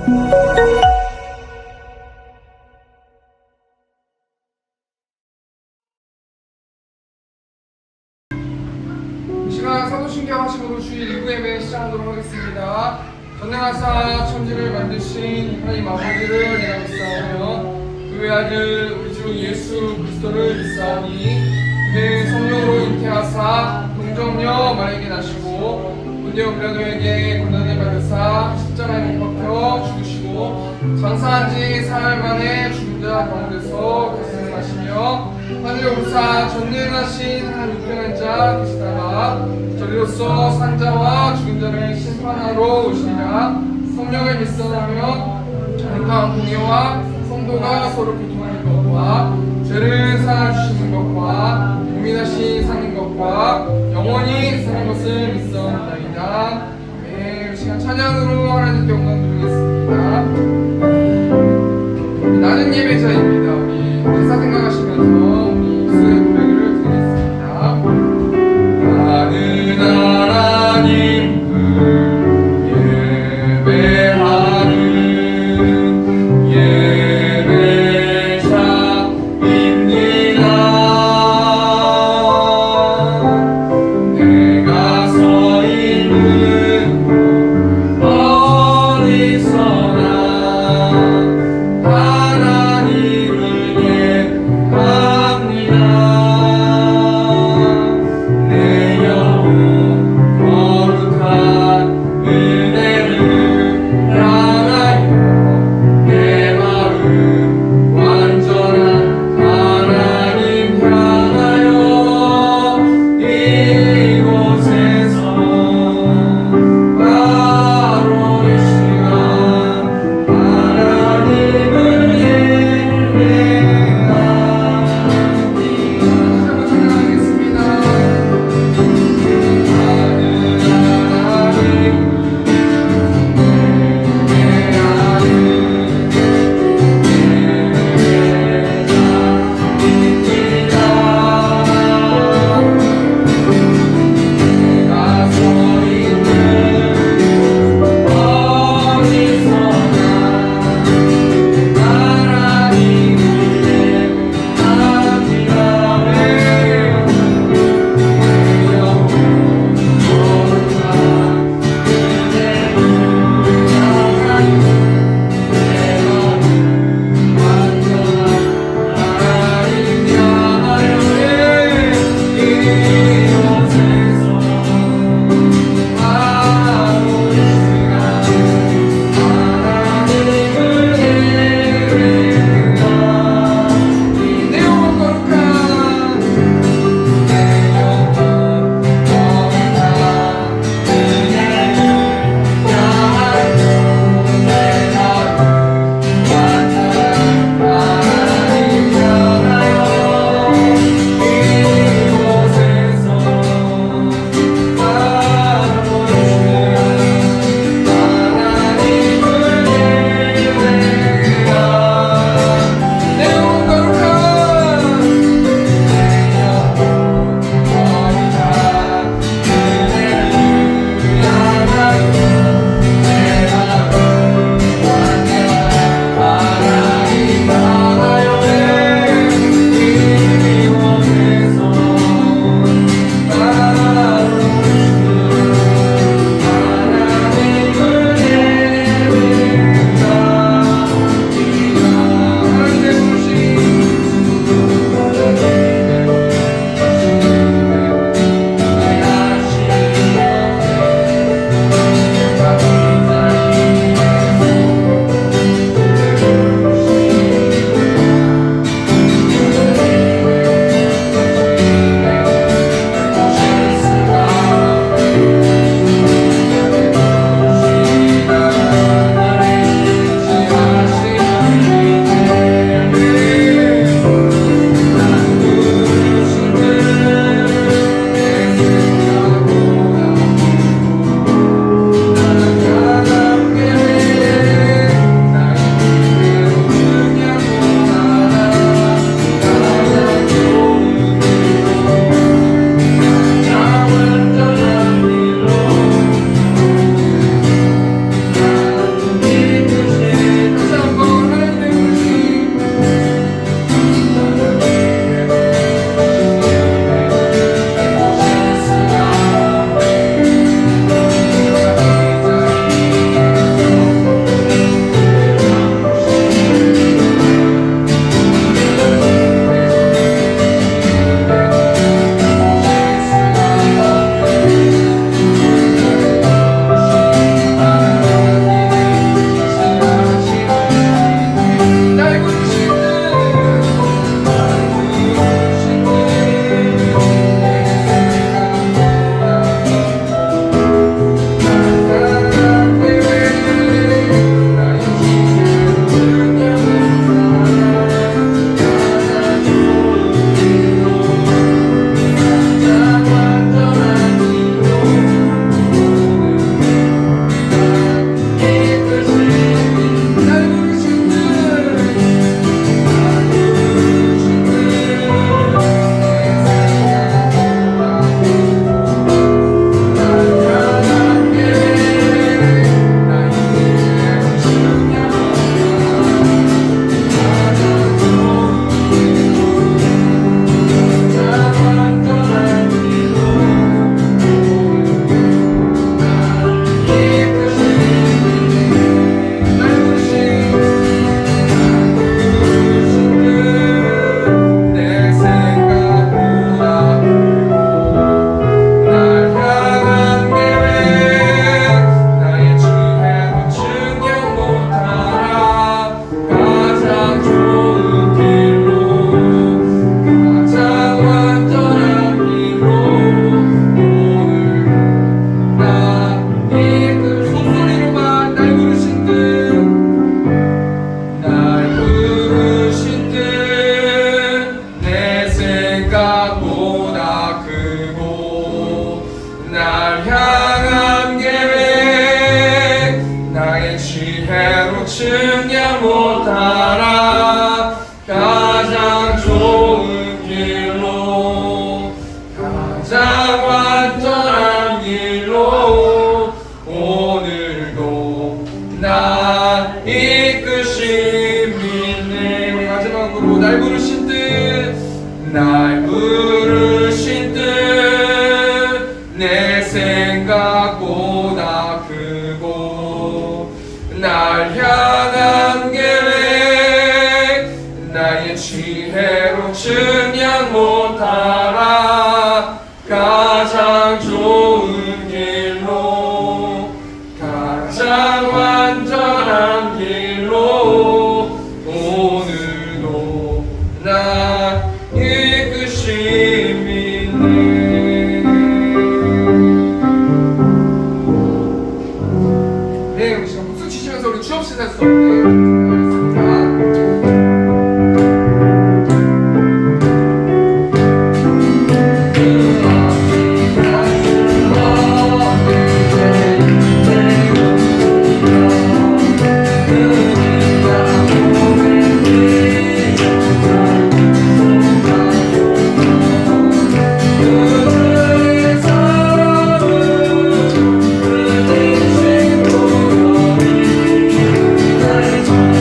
이 시간 사도신경 하심으로 주일 2부 예배 시작하도록 하겠습니다. 전능하사 천지를 만드신 하나님 아버지를 내가 믿사오며 그의 아들 우리 주 예수 그리스도를 믿사오니 그의 성령으로 잉태하사 동정녀 마리아에게 나시고 본디오 빌라도에게 고난을 받으사 십자가에 못 박혀 죽으시고 장사한 지 사흘 만에 죽은 자 가운데서 계승하시며 하늘에 오르사 전능하신 한 유명한 자 계시다가 저리로서 산자와 죽은 자를 심판하러 오시리라. 성령을 믿사오며 건강한 공예와 성도가 서로 교통하는 것과 죄를 사하주시는 것과 유민하신 사는 것과 영원히 사는 것을 믿사옵나이다. 네, 이 시간 찬양으로 하나님께 영광 드리겠습니다. 나는 예배자입니다. 우리 가사 생각하시면서 우리 입술의 고백을 드리겠습니다. 나는 하나님을 하나님을 예배합니다. 측량 못하라. 가장 좋은 길로, 가장 완전한 길로 오늘도 나 이끄심 믿네. 우리 마지막으로 날 부르신 뜻, 날 부르신 뜻 내 생각보다 크고, 날 향한 계획 나의 지혜로 측량 못하라. 가장 좋은 길로, 가장 완전한 길로 오늘도 나 이끄심 있네. 네, 우리 지금 박수 치시면서 우리 취업시대에서 하겠습니다. 나의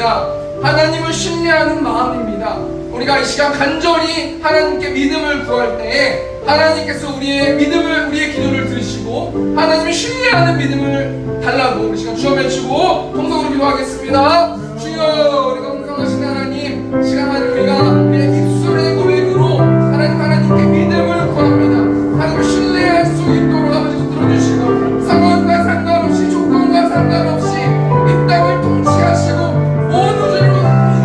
마음입니다. 하나님을 신뢰하는 마음입니다. 우리가 이 시간 간절히 하나님께 믿음을 구할 때에 하나님께서 우리의 기도를 들으시고 하나님을 신뢰하는 믿음을 달라고 우리 시간 주여 외치고 통성으로 기도하겠습니다. 주여, 우리가 공평하신 하나님, 시간 안에 우리의 입술의 고백으로 하나님께 믿음을 구합니다. 하나님을 신뢰할 수 있도록 아버지께서 들어주시고 상황과 상관없이 조건과 상관없이 이 땅을 통치하시고 온 우주를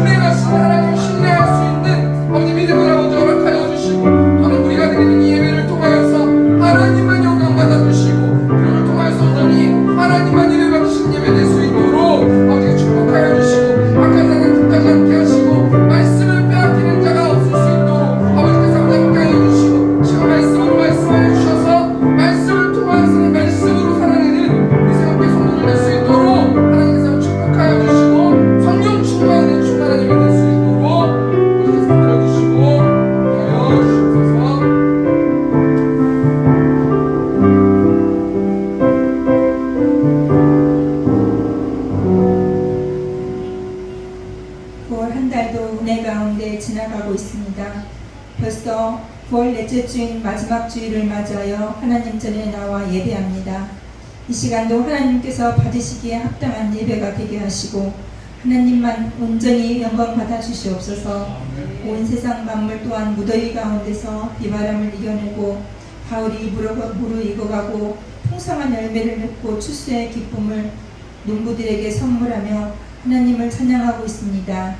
운행하신 하나님을 신뢰할 수 있는 아버지 믿음을 아버지 허락하여 주시고 또는 우리가 드리는 이 예배를 통하여서 하나님만 영광 받아주시고 그를 통하여서 온전히 하나님만 예배 받으시는 예배 될 수 있도록 아버지가 축복하여 주시고 악한 자는 끝까지 함께 하시고 말씀을 빼앗기는 자가 없을 수 있도록 아버지께서 함께 하여 주시고 지금 말씀으로 말씀하여 주셔서 말씀을 통하여서 말씀으로 살아내는 우리 새롭게 성도를 낼 수 있도록 하나님께서 축복하여 주시고 성령 충만한 하나님이 될 수 있도록 아버지께서 들어주시고 하여 주셔서 9월 한 달도 은혜 가운데 지나가고 있습니다. 벌써 9월 넷째 주인 마지막 주일을 맞이하여 하나님 전에 나와 예배합니다. 이 시간도 하나님께서 받으시기에 합당한 예배가 되게 하시고 하나님만 온전히 영광 받아 주시옵소서. 온 세상 만물 또한 무더위 가운데서 비바람을 이겨내고 가을이 무르익어가고 풍성한 열매를 맺고 추수의 기쁨을 농부들에게 선물하며 하나님을 찬양하고 있습니다.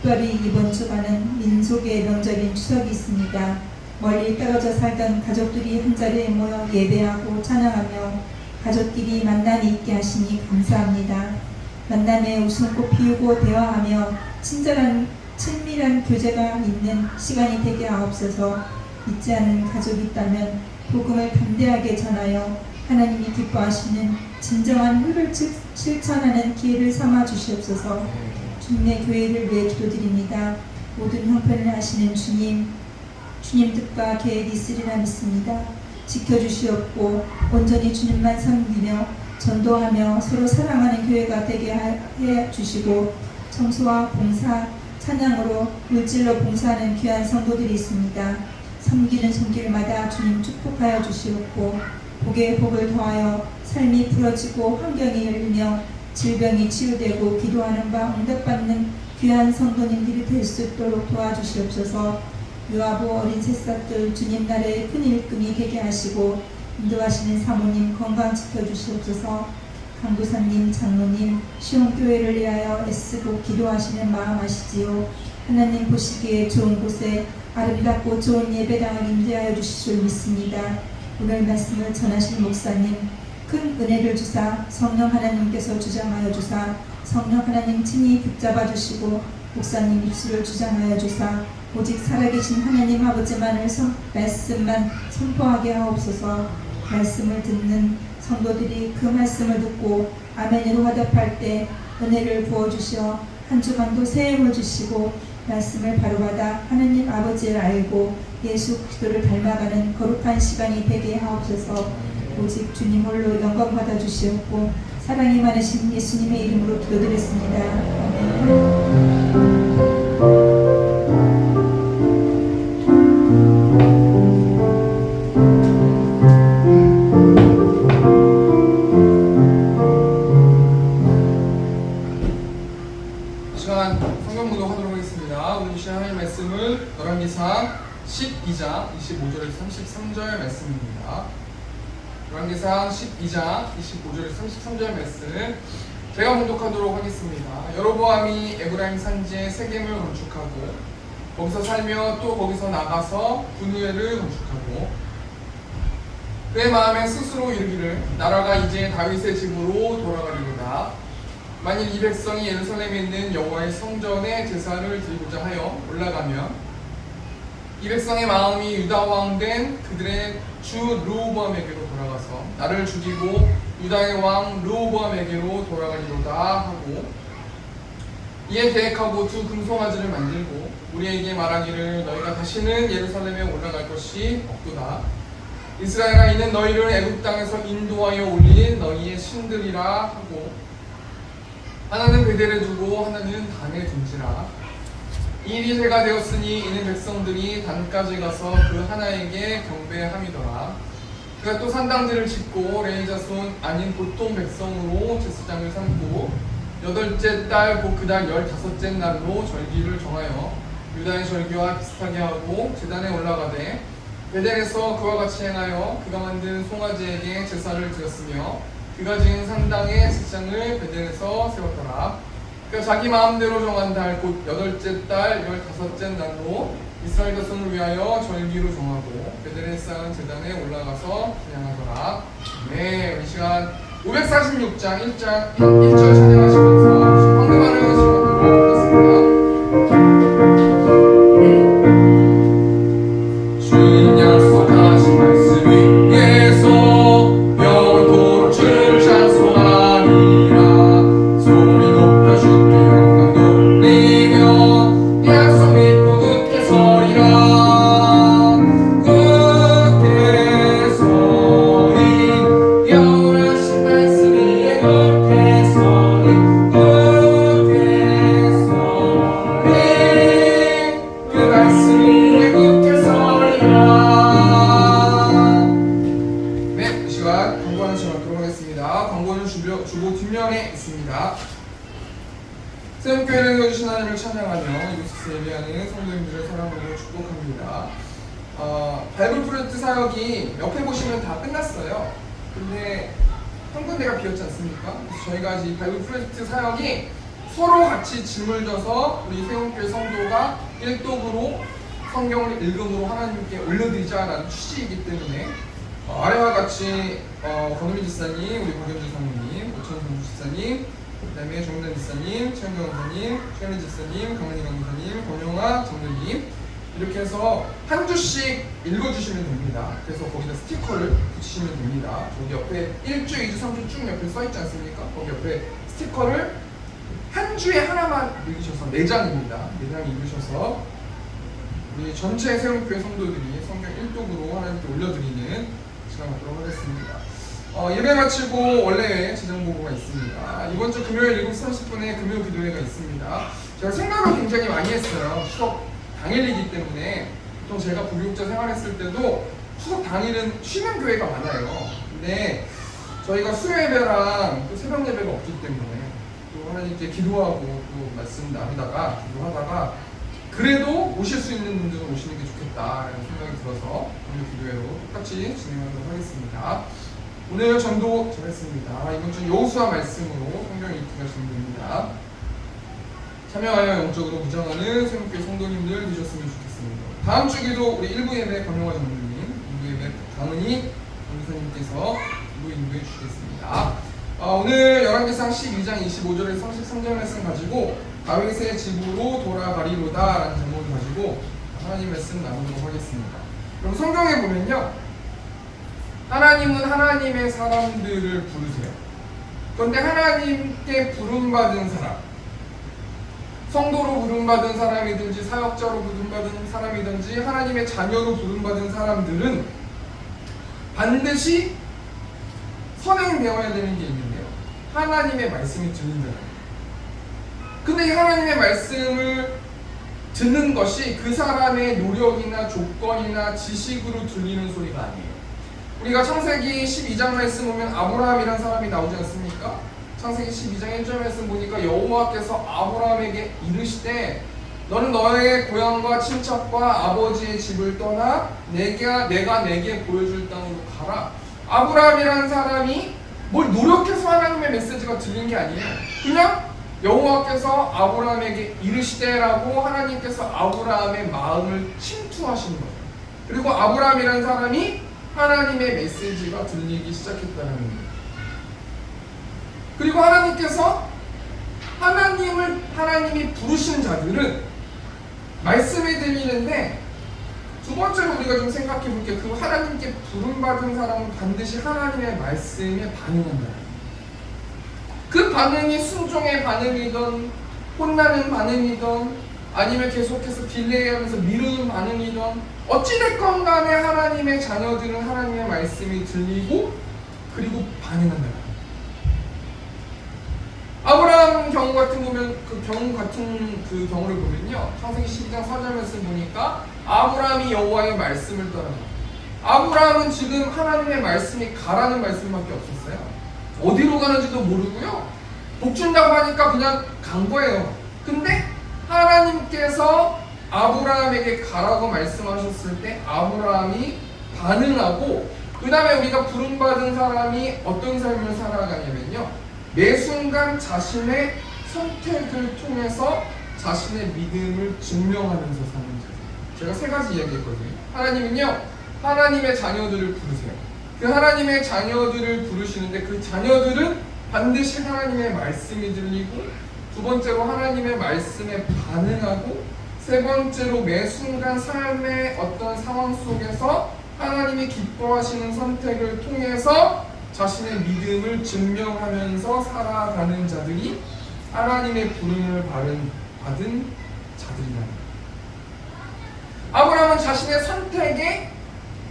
특별히 이번 주간은 민속의 명절인 추석이 있습니다. 멀리 떨어져 살던 가족들이 한자리에 모여 예배하고 찬양하며 가족끼리 만남이 있게 하시니 감사합니다. 만남에 웃음꽃 피우고 대화하며 친밀한 교제가 있는 시간이 되게 하옵소서. 믿지 않는 가족이 있다면 복음을 담대하게 전하여 하나님이 기뻐하시는 진정한 율을 실천하는 기회를 삼아 주시옵소서. 주님의 교회를 위해 기도드립니다. 모든 형편을 하시는 주님 뜻과 계획이 있으리라 믿습니다. 지켜주시옵고 온전히 주님만 섬기며 전도하며 서로 사랑하는 교회가 되게 해 주시고 청소와 봉사, 찬양으로 물질로 봉사하는 귀한 성도들이 있습니다. 섬기는 손길마다 주님 축복하여 주시옵고 복에 복을 더하여 삶이 풀어지고 환경이 열리며 질병이 치유되고 기도하는 바 응답받는 귀한 성도님들이 될 수 있도록 도와주시옵소서. 유아부 어린 새싹들 주님 나라의 큰 일꾼이 되게 하시고 인도하시는 사모님 건강 지켜주시옵소서. 강도사님, 장로님, 시온교회를 위하여 애쓰고 기도하시는 마음 아시지요. 하나님 보시기에 좋은 곳에 아름답고 좋은 예배당을 임대하여 주실 줄 믿습니다. 오늘 말씀을 전하실 목사님 큰 은혜를 주사 성령 하나님께서 주장하여 주사 성령 하나님 친히 붙잡아 주시고 목사님 입술을 주장하여 주사 오직 살아계신 하나님 아버지만을 말씀만 선포하게 하옵소서. 말씀을 듣는 성도들이 그 말씀을 듣고 아멘으로 화답할 때 은혜를 부어주시어 한 주간도 새 힘을 주시고 말씀을 바로받아 하나님 아버지를 알고 예수 그리스도를 닮아가는 거룩한 시간이 되게 하옵소서. 오직 주님 홀로 영광 받아 주시옵고 사랑이 많으신 예수님의 이름으로 기도드렸습니다. 아멘. 시간 성경 묵상하도록 하겠습니다. 오늘 주신 하나님의 말씀은 열왕기상 12장 25절에서 33절 말씀입니다. 열왕기상 12장 25절에서 33절 말씀 제가 봉독하도록 하겠습니다. 여로보암이 에브라임 산지에 세겜을 건축하고 거기서 살며 또 거기서 나가서 분우엘을 건축하고 그의 마음에 스스로 이르기를 나라가 이제 다윗의 집으로 돌아가리로다. 만일 이 백성이 예루살렘에 있는 여호와의 성전에 제사를 드리고자 하여 올라가면 이 백성의 마음이 유다 왕 된 그들의 주 르호보암에게로 돌아가서 나를 죽이고 유다의 왕 르호보암에게로 돌아가리로다 하고 이에 계획하고 두 금송아지를 만들고 우리에게 말하기를 너희가 다시는 예루살렘에 올라갈 것이 없도다. 이스라엘아 이는 너희를 애굽 땅에서 인도하여 올린 너희의 신들이라 하고 하나는 베델에 두고 하나는 단에 둔지라. 이 일이 해가 되었으니 이는 백성들이 단까지 가서 그 하나에게 경배함이더라. 그가 또 산당들을 짓고 레위 자손 아닌 보통 백성으로 제사장을 삼고 여덟째 달 곧 그달 15째 날로 절기를 정하여 유다의 절기와 비슷하게 하고 제단에 올라가되 베델에서 그와 같이 행하여 그가 만든 송아지에게 제사를 드렸으며 그가 지은 산당의 제사장을 베델에서 세웠더라. 그가 자기 마음대로 정한 달 곧 여덟째 달 15째 날로 이스라엘 자손을 위하여 절기로 정하고 베델에 쌓은 제단에 올라가서 찬양하더라. 네, 이 시간 546장 1절 찬양하시면서 황금하는 시간으로 하겠습니다. 주인 약속하신 말씀 위에서 영원토록 주를 찬송하리라. 소리 높여 주께 영광 돌리며 약속 믿고 굳게 서리라. 굳게 서리 영원하신 말씀 위에 굳게 서리 굳게 서리 그 말씀 위에 굳게 서리라. 네, 이 시간 광고하는 시간 갖도록 하겠습니다. 광고는 주보 뒷면에 있습니다. 세움교회를 세워주신 하나님을 찬양하며 이곳에서 예배하는 성도님들의 사랑으로 축복합니다. 바이블 프로젝트 사역이 옆에 보시면 다 끝났어요. 근데 한 군데가 비었지 않습니까? 그래서 저희가 이 바이블 프로젝트 사역이 서로 같이 짐을 져서 우리 세움교회 성도가 일독으로 성경을 읽음으로 하나님께 올려드리자라는 취지이기 때문에 아래와 같이 권우미 지사님, 우리 박영주 사모님, 오천성 지사님, 그 다음에 정단 지사님, 최영경 강사님, 최현희 지사님, 강은희 강사님, 권영아 장로님 이렇게 해서 한 주씩 읽어주시면 됩니다. 그래서 거기다 스티커를 붙이시면 됩니다. 저기 옆에 1주, 2주, 3주 쭉 옆에 써있지 않습니까? 거기 옆에 스티커를 한 주에 하나만 읽으셔서 4장입니다. 4장 읽으셔서 우리 전체 세움교회 성도들이 성경 1독으로 하나님께 올려드리는 시간 갖도록 하겠습니다. 예배 마치고 원래 지정 보고가 있습니다. 이번 주 금요일 7시 30분에 금요 기도회가 있습니다. 제가 생각을 굉장히 많이 했어요. 추석 당일이기 때문에 보통 제가 부교육자 생활했을 때도 추석 당일은 쉬는 교회가 많아요. 근데 저희가 수요 예배랑 또 새벽 예배가 없기 때문에 또 하나님께 기도하고 또 말씀 나누다가 기도하다가 그래도 오실 수 있는 분들은 오시는 게 좋겠다라는 생각이 들어서 오늘 기도회로 똑같이 진행하도록 하겠습니다. 오늘 전도 잘했습니다. 이번 주 여호수아 말씀으로 성경 읽기가 전도입니다. 참여하여 영적으로 무장하는 세움교회 성도님들 되셨으면 좋겠습니다. 다음 주기도 우리 1부 예배 권영화 전도님, 2부 예배 강은희 전도사님께서 2부 인도해 주시겠습니다. 오늘 열왕기상 12장 25절에서 33절 말씀 가지고 다윗의 집으로 돌아가리로다 라는 제목을 가지고 하나님 말씀 나누도록 하겠습니다. 그럼 성경에 보면요, 하나님은 하나님의 사람들을 부르세요. 그런데 하나님께 부름받은 사람, 성도로 부름받은 사람이든지 사역자로 부름받은 사람이든지 하나님의 자녀로 부름받은 사람들은 반드시 선행되어야 되는 게 있는데요, 하나님의 말씀이 들린다는. 근데 이 하나님의 말씀을 듣는 것이 그 사람의 노력이나 조건이나 지식으로 들리는 소리가 아니에요. 우리가 창세기 12장 말씀 보면 아브라함이라는 사람이 나오지 않습니까? 창세기 12장 1절 말씀 보니까 여호와께서 아브라함에게 이르시되 너는 너의 고향과 친척과 아버지의 집을 떠나 내가 내게 보여줄 땅으로 가라. 아브라함이라는 사람이 뭘 노력해서 하나님의 메시지가 들린 게 아니에요. 그냥 여호와께서 아브라함에게 이르시되라고 하나님께서 아브라함의 마음을 침투하신 거예요. 그리고 아브라함이라는 사람이 하나님의 메시지가 들리기 시작했다는 거예요. 그리고 하나님께서 하나님이 부르신 자들은 말씀이 들리는데, 두 번째로 우리가 좀 생각해 볼게요. 그 하나님께 부름받은 사람은 반드시 하나님의 말씀에 반응한다. 그 반응이 순종의 반응이든 혼나는 반응이든 아니면 계속해서 딜레이하면서 미루는 반응이든 어찌됐건 간에 하나님의 자녀들은 하나님의 말씀이 들리고 그리고 반응한다. 아브라함 경우 같은 그 경우를 보면요, 창세기 12장 4절 말씀 보니까 아브라함이 여호와의 말씀을 따라. 아브라함은 지금 하나님의 말씀이 가라는 말씀밖에 없었어요. 어디로 가는지도 모르고요. 복 준다고 하니까 그냥 간 거예요. 근데 하나님께서 아브라함에게 가라고 말씀하셨을 때 아브라함이 반응하고, 그 다음에 우리가 부름받은 사람이 어떤 삶을 살아가냐면요, 매 순간 자신의 선택을 통해서 자신의 믿음을 증명하면서 사는 자세요. 제가 세 가지 이야기했거든요. 하나님은요, 하나님의 자녀들을 부르세요. 그 하나님의 자녀들을 부르시는데 그 자녀들은 반드시 하나님의 말씀이 들리고, 두 번째로 하나님의 말씀에 반응하고, 세 번째로 매 순간 삶의 어떤 상황 속에서 하나님이 기뻐하시는 선택을 통해서 자신의 믿음을 증명하면서 살아가는 자들이 하나님의 부름을 받은 자들이다. 아브라함은 자신의 선택에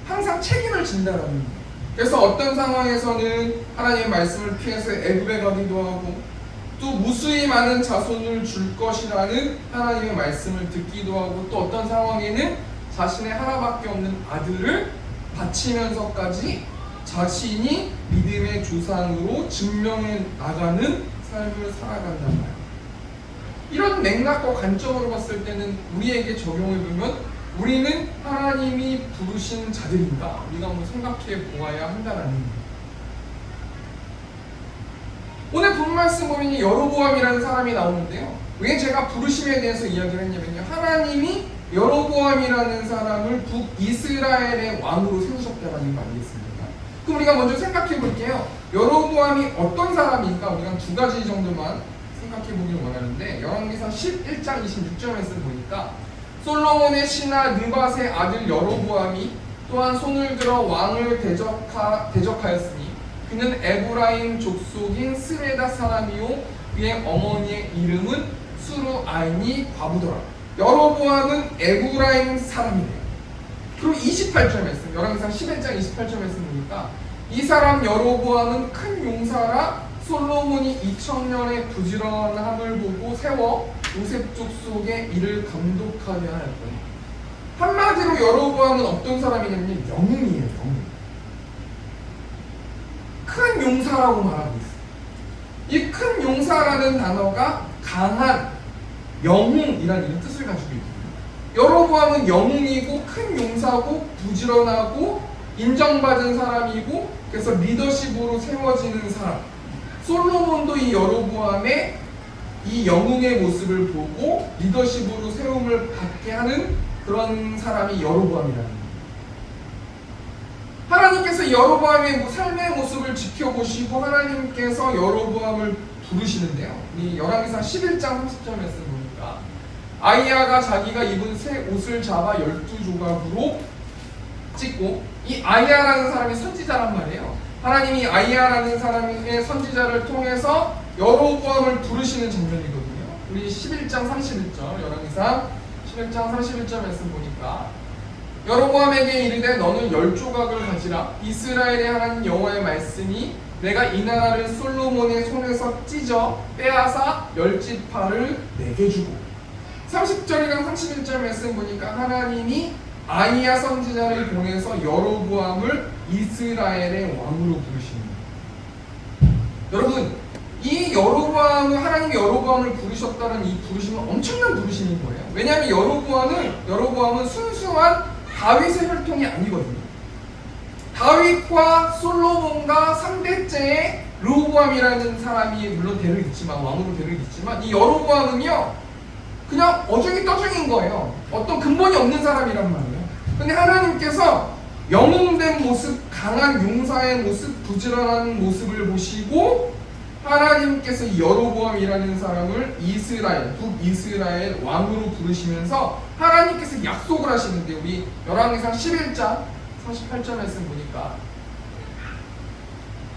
항상 책임을 진다라는 거예요. 그래서 어떤 상황에서는 하나님의 말씀을 피해서 애굽에 가기도 하고, 또 무수히 많은 자손을 줄 것이라는 하나님의 말씀을 듣기도 하고, 또 어떤 상황에는 자신의 하나밖에 없는 아들을 바치면서까지 자신이 믿음의 조상으로 증명해 나가는 삶을 살아간단 말이에요. 이런 맥락과 관점으로 봤을 때는 우리에게 적용해 보면 우리는 하나님이 부르신 자들인가? 우리가 한번 생각해 보아야 한다는 거예요. 오늘 본 말씀 보면 여로보암이라는 사람이 나오는데요, 왜 제가 부르심에 대해서 이야기를 했냐면요, 하나님이 여로보암이라는 사람을 북이스라엘의 왕으로 세우셨다는 거 아니겠습니까? 그럼 우리가 먼저 생각해 볼게요. 여로보암이 어떤 사람일까? 우리가 두 가지 정도만 생각해 보길 원하는데, 열왕기상 11장 26절에서 보니까 솔로몬의 신하 느밧의 아들 여로보암이 또한 손을 들어 왕을 대적하였으니 그는 에브라임 족속인 스레다 사람이요 그의 어머니의 이름은 수루아인이 과부더라. 여로보암은 에브라임 사람이래요. 그리고 28절 말씀, 열왕기상 11장 28절 말씀 보니까 이 사람 여로보암은 큰 용사라 솔로몬이 2000년의 부지런함을 보고 세워 요셉 족속의 이를 감독하게 하였더니, 한마디로 여로보암은 어떤 사람이냐면 영웅이에요. 영웅. 큰 용사라고 말하고 있어요. 이 큰 용사라는 단어가 강한 영웅이라는 이런 뜻을 가지고 있거든요. 여로보암은 영웅이고 큰 용사고 부지런하고 인정받은 사람이고, 그래서 리더십으로 세워지는 사람. 솔로몬도 이 여로보암의 이 영웅의 모습을 보고 리더십으로 세움을 받게 하는 그런 사람이 여로보암이라는 거예요. 하나님께서 여로보암의 삶의 모습을 지켜보시고 하나님께서 여로보암을 부르시는데요, 이 열왕기상 11장 30절 말씀 보니까 아이야가 자기가 입은 새 옷을 잡아 12조각으로 찢고, 이 아이야라는 사람이 선지자란 말이에요. 하나님이 아이야라는 사람의 선지자를 통해서 여로보암을 부르시는 장면이거든요. 우리 11장 31절, 열왕기상 11장 31절 말씀 보니까 여로보암에게 이르되 너는 10조각을 가지라. 이스라엘의 하나님 여호와의 말씀이 내가 이 나라를 솔로몬의 손에서 찢어 빼앗아 10지파를 내게 주고. 30절이랑 31절 말씀 보니까 하나님이 아이야 선지자를 보내서 여로보암을 이스라엘의 왕으로 부르시는 거예요. 여러분, 이 여로보암을, 하나님이 여로보암을 부르셨다는 이 부르심은 엄청난 부르심인 거예요. 왜냐하면 여로보암은 순수한 다윗의 혈통이 아니거든요. 다윗과 솔로몬과 3대째의 르호보암이라는 사람이 물론 대를 잇지만, 왕으로 대를 잇지만, 이 여로보암은요 그냥 어중이 떠중인 거예요. 어떤 근본이 없는 사람이란 말이에요. 근데 하나님께서 영웅된 모습, 강한 용사의 모습, 부지런한 모습을 보시고 하나님께서 이 여로보암이라는 사람을 이스라엘, 북이스라엘 왕으로 부르시면서 하나님께서 약속을 하시는데, 우리 열왕기상 11장 48절 말씀 보니까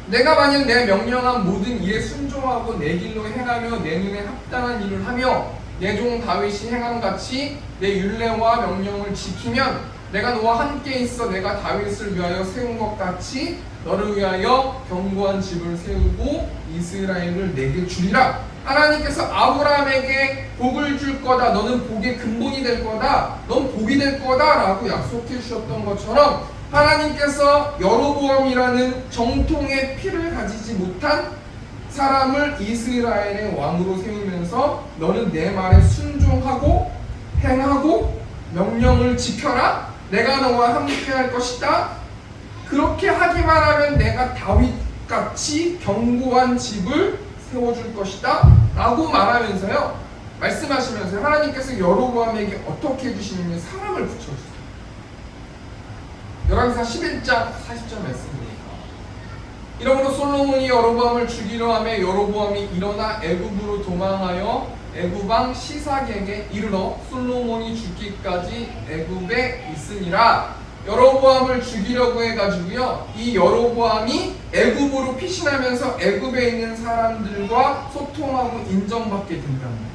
내가 만일 내 명령한 모든 일에 순종하고 내 길로 행하며 내 눈에 합당한 일을 하며 내 종 다윗이 행함같이 내 율례와 명령을 지키면 내가 너와 함께 있어 내가 다윗을 위하여 세운 것 같이 너를 위하여 견고한 집을 세우고 이스라엘을 내게 주리라. 하나님께서 아브라함에게 복을 줄 거다. 너는 복의 근본이 될 거다. 넌 복이 될 거다라고 약속해 주셨던 것처럼 하나님께서 여로보암이라는 정통의 피를 가지지 못한 사람을 이스라엘의 왕으로 세우면서 너는 내 말에 순종하고 행하고 명령을 지켜라. 내가 너와 함께 할 것이다. 그렇게 하기만 하면 내가 다윗같이 견고한 집을 세워줄 것이다 라고 말하면서요, 말씀하시면서 하나님께서 여로보암에게 어떻게 해주시느냐, 사람을 붙여주세요. 열왕기상 11장 40절 말씀입니다. 이러므로 솔로몬이 여로보암을 죽이려 하며 여로보암이 일어나 애굽으로 도망하여 애굽왕 시삭에게 이르러 솔로몬이 죽기까지 애굽에 있으니라. 여로보암을 죽이려고 해가지고요, 이 여로보암이 애굽으로 피신하면서 애굽에 있는 사람들과 소통하고 인정받게 된답니다.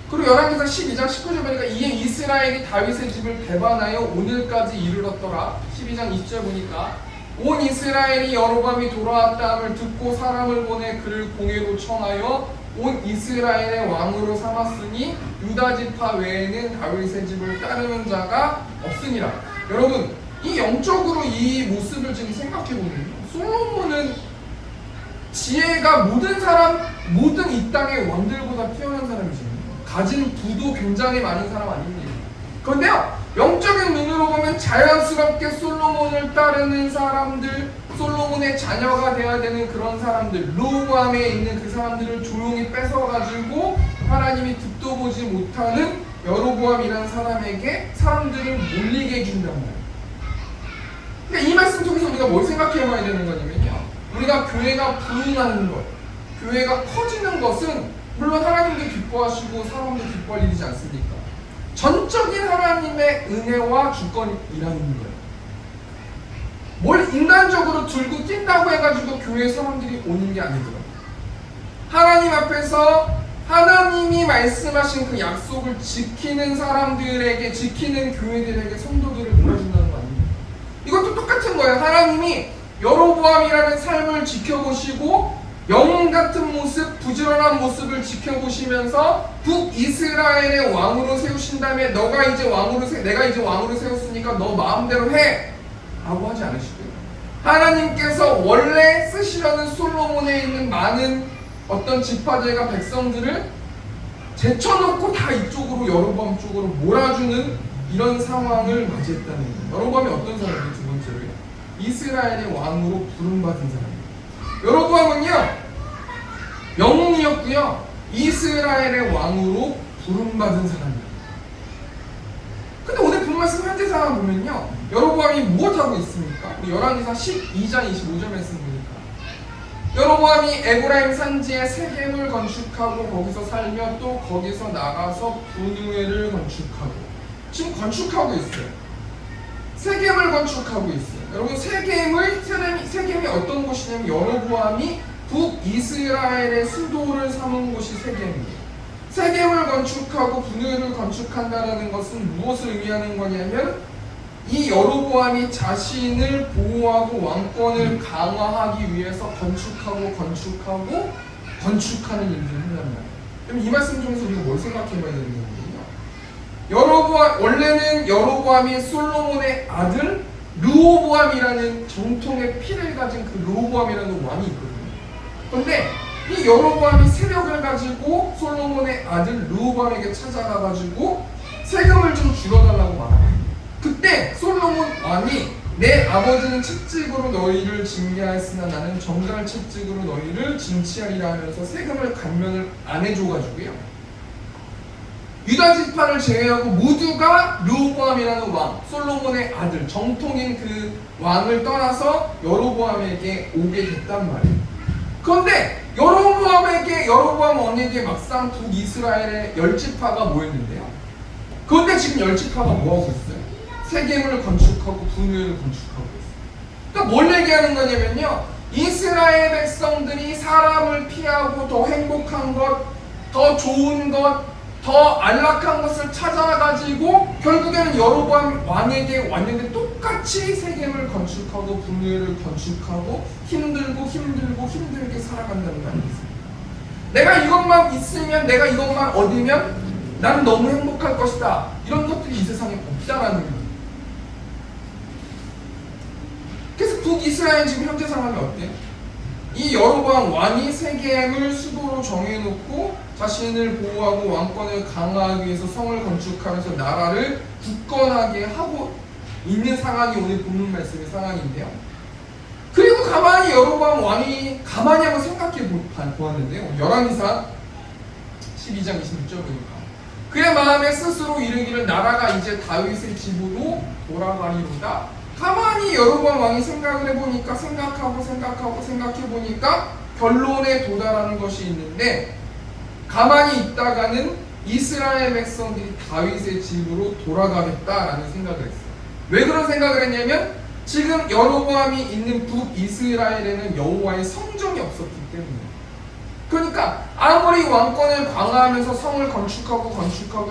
그리고 열왕기상 12장 19절 보니까 이에 이스라엘이 다윗의 집을 배반하여 오늘까지 이르렀더라. 12장 20절 보니까 온 이스라엘이 여로보암이 돌아왔다함을 듣고 사람을 보내 그를 공회로 청하여 온 이스라엘의 왕으로 삼았으니 유다 지파 외에는 다윗의 집을 따르는 자가 없으니라. 여러분, 이 영적으로 이 모습을 지금 생각해 보면요, 솔로몬은 지혜가 모든 이 땅의 왕들보다 뛰어난 사람이죠. 가진 부도 굉장히 많은 사람 아닙니까? 그런데요, 영적인 눈으로 보면 자연스럽게 솔로몬을 따르는 사람들, 솔로몬의 자녀가 되어야 되는 그런 사람들, 르호보암에 있는 그 사람들을 조용히 뺏어가지고 하나님이 듣도 보지 못하는 여로보암이라는 사람에게 사람들을 몰리게 해준단 말이에요. 근데 이 말씀 통해서 우리가 뭘 생각해봐야 되는 거냐면요, 우리가 교회가 부흥하는 것, 교회가 커지는 것은 물론 하나님도 기뻐하시고 사람도 기뻐할 일이지 않습니까? 전적인 하나님의 은혜와 주권이라는 거예요. 뭘 인간적으로 들고 뛴다고 해가지고 교회에 사람들이 오는 게 아니더라고요. 하나님 앞에서 하나님이 말씀하신 그 약속을 지키는 사람들에게, 지키는 교회들에게 성도들을 몰아준다는 거 아닙니까? 이것도 똑같은 거예요. 하나님이 여로보암이라는 삶을 지켜보시고 영웅 같은 모습, 부지런한 모습을 지켜보시면서 북이스라엘의 왕으로 세우신 다음에 내가 이제 왕으로 세웠으니까 너 마음대로 해! 라고 하지 않으시고요. 하나님께서 원래 쓰시려는 솔로몬에 있는 많은 어떤 지파들과 백성들을 제쳐놓고 다 이쪽으로, 여로보암 쪽으로 몰아주는 이런 상황을 맞이했다는 거예요. 여로보암이 어떤 사람이에요? 두 번째로요, 이스라엘의 왕으로 부름받은 사람이에요. 여로보암은요, 영웅이었고요, 이스라엘의 왕으로 부름받은 사람이에요. 근데 오늘 본 말씀 현재 상황 보면요, 여로보암이 무엇하고 있습니까? 우리 열왕기상 12장 25절 말씀 보니까 여로보암이 에브라임 산지에 세겜을 건축하고 거기서 살며 또 거기서 나가서 분우엘을 건축하고, 지금 건축하고 있어요. 세겜을 건축하고 있어요. 여러분, 세겜이 어떤 곳이냐면 여로보암이 북이스라엘의 수도를 삼은 곳이 세겜이에요. 세겜을 건축하고 분우엘을 건축한다는 것은 무엇을 의미하는 거냐면 이 여로보암이 자신을 보호하고 왕권을 강화하기 위해서 건축하는 일들을 한단 말이에요. 그럼 이 말씀 중에서 우리가 뭘 생각해봐야 되는 거예요? 원래는 여로보암이 솔로몬의 아들 르호보암이라는 정통의 피를 가진 그 르호보암이라는 왕이 있거든요. 그런데 이 여로보암이 세력을 가지고 솔로몬의 아들 르호보암에게 찾아가가지고 세금을 좀 줄여달라고 말합니다. 그때 솔로몬 왕이 내 아버지는 채찍으로 너희를 징계하였으나 나는 정갈 채찍으로 너희를 징치하리라 하면서 세금을 감면을 안 해줘가지고요, 유다 지파를 제외하고 모두가 르호보암이라는 왕, 솔로몬의 아들, 정통인 그 왕을 떠나서 여로보암에게 오게 됐단 말이에요. 그런데 여로보암 왕에게 막상 북이스라엘의 10지파가 모였는데요. 그런데 지금 10지파가 뭐하고 있어요? 세겜을 건축하고 분우엘을 건축하고 있어요. 그러니까 뭘 얘기하는 거냐면요, 이스라엘 백성들이 사람을 피하고 더 행복한 것, 더 좋은 것, 더 안락한 것을 찾아가지고 결국에는 여로보암 왕에게 왔는데 똑같이 세겜을 건축하고 분노를 건축하고 힘들게 살아간다는 거 아니겠습니까? 내가 이것만 있으면, 내가 이것만 얻으면 나는 너무 행복할 것이다. 이런 것들이 이 세상에 없다라는 거예요. 그래서 북이스라엘 지금 현재 상황이 어때요? 이 여로보암 왕이 세겜을 수도로 정해놓고 자신을 보호하고 왕권을 강화하기 위해서 성을 건축하면서 나라를 굳건하게 하고 있는 상황이 오늘 본문 말씀의 상황인데요. 그리고 가만히 여로보암 왕이 가만히 한번 생각해 보았는데요. 열왕기상 12장 26절 보니까 그의 마음에 스스로 이르기를 나라가 이제 다윗의 집으로 돌아가리로다. 가만히 여로보암 왕이 생각을 해보니까 생각해보니까 결론에 도달하는 것이 있는데, 가만히 있다가는 이스라엘 백성들이 다윗의 집으로 돌아가겠다라는 생각을 했어요. 왜 그런 생각을 했냐면 지금 여로보암이 있는 북이스라엘에는 여호와의 성전이 없었기 때문에. 그러니까 아무리 왕권을 강화하면서 성을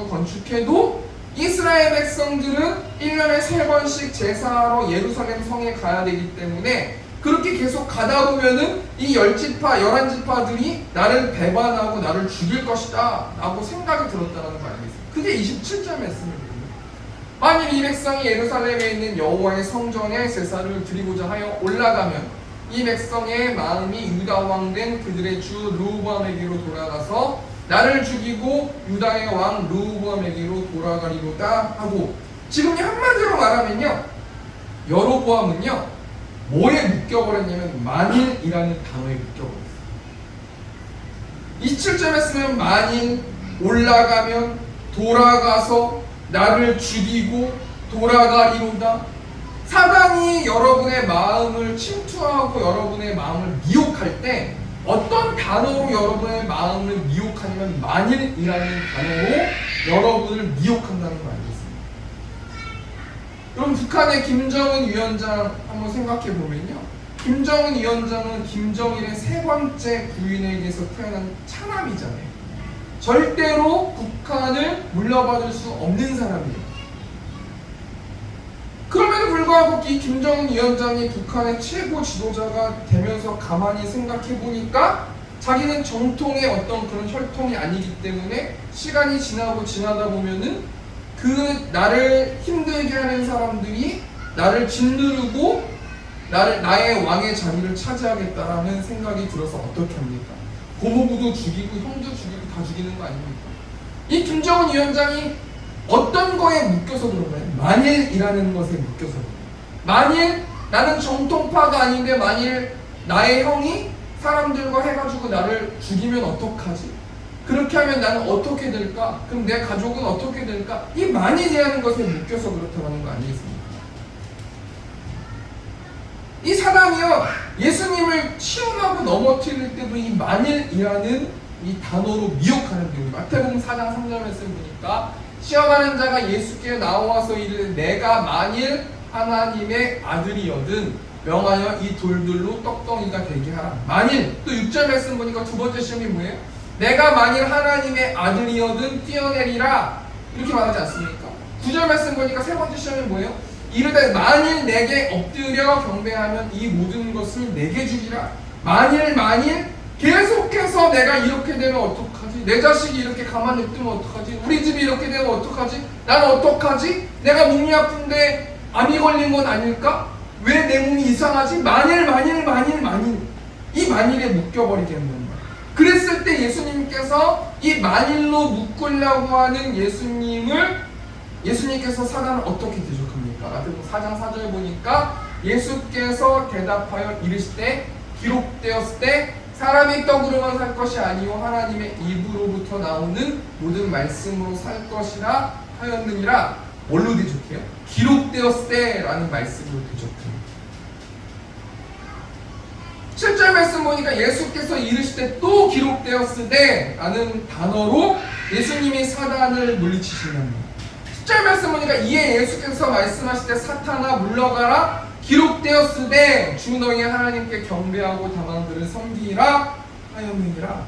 건축해도 이스라엘 백성들은 1년에 3번씩 제사하러 예루살렘 성에 가야 되기 때문에 그렇게 계속 가다 보면은 이 11지파들이 나를 배반하고 나를 죽일 것이다 라고 생각이 들었다는 거 아니겠습니까? 그게 27절 말씀이거든요. 만일 이 백성이 예루살렘에 있는 여호와의 성전에 제사를 드리고자 하여 올라가면 이 백성의 마음이 유다 왕 된 그들의 주 르호보암에게로 돌아가서 나를 죽이고 유다의 왕 르호보암에게로 돌아가리로다 하고, 지금 한마디로 말하면요, 여로보암은요 뭐에 묶여버렸냐면 만일이라는 단어에 묶여버렸어요. 27절에 쓰면 만일, 올라가면, 돌아가서 나를 죽이고 돌아가리로다. 사단이 여러분의 마음을 침투하고 여러분의 마음을 미혹할 때 어떤 단어로 여러분의 마음을 미혹하냐면 만일이라는 단어로 여러분을 미혹한다는 거 아니겠습니까? 여러분, 북한의 김정은 위원장 한번 생각해 보면요, 김정은 위원장은 김정일의 3번째 부인에게서 태어난 차남이잖아요. 절대로 북한을 물려받을 수 없는 사람이에요. 그럼에도 불구하고 이 김정은 위원장이 북한의 최고 지도자가 되면서 가만히 생각해 보니까 자기는 정통의 어떤 그런 혈통이 아니기 때문에 시간이 지나다 보면은 그 나를 힘들게 하는 사람들이 나를 짓누르고 나의 왕의 자리를 차지하겠다라는 생각이 들어서 어떻게 합니까? 고모부도 죽이고 형도 죽이고 다 죽이는 거 아닙니까? 이 김정은 위원장이 어떤 거에 묶여서 그런 거예요? 만일이라는 것에 묶여서 그런 거예요. 만일 나는 정통파가 아닌데 만일 나의 형이 사람들과 해가지고 나를 죽이면 어떡하지? 그렇게 하면 나는 어떻게 될까? 그럼 내 가족은 어떻게 될까? 이 만일이라는 것에 묶여서 그렇다는 거 아니겠습니까? 이 사람이요, 예수님을 시험하고 넘어뜨릴 때도 이 만일이라는 이 단어로 미혹하는 경우. 마태복음 4장 3절 말씀 보니까 시험하는 자가 예수께 나와서 이르되 내가 만일 하나님의 아들이거든 명하여 이 돌들로 떡덩이가 되게 하라. 만일, 또 6절 말씀 보니까 두 번째 시험이 뭐예요? 내가 만일 하나님의 아들이거든 뛰어내리라, 이렇게 말하지 않습니까? 9절 말씀 보니까 세 번째 시험이 뭐예요? 이르되 만일 내게 엎드려 경배하면 이 모든 것을 내게 주리라. 만일 계속해서 내가 이렇게 되면 어떡하지? 내 자식이 이렇게 가만히 냅두면 어떡하지? 우리 집이 이렇게 되면 어떡하지? 난 어떡하지? 내가 몸이 아픈데 암이 걸린 건 아닐까? 왜 내 몸이 이상하지? 만일 이 만일에 묶여버리겠는 거예요. 그랬을 때 예수님께서 이 만일로 묶으려고 하는 예수님께서 사단을 어떻게 대적합니까? 마태복음 4장 4절 보니까 예수께서 대답하여 이르시되 기록되었을 때 사람이 떡으로만 살 것이 아니요 하나님의 입으로부터 나오는 모든 말씀으로 살 것이라 하였느니라. 뭘로 대적해요? 기록되었을 때라는 말씀으로 대적해요. 7절 말씀 보니까 예수께서 이르시되 또 기록되었을 때 라는 단어로 예수님이 사단을 물리치신다는 거예요. 10절 말씀 보니까 이에 예수께서 말씀하실 때 사탄아 물러가라 기록되었을 때 주 너희 하나님께 경배하고 다만 그를 섬기라 하였느니라.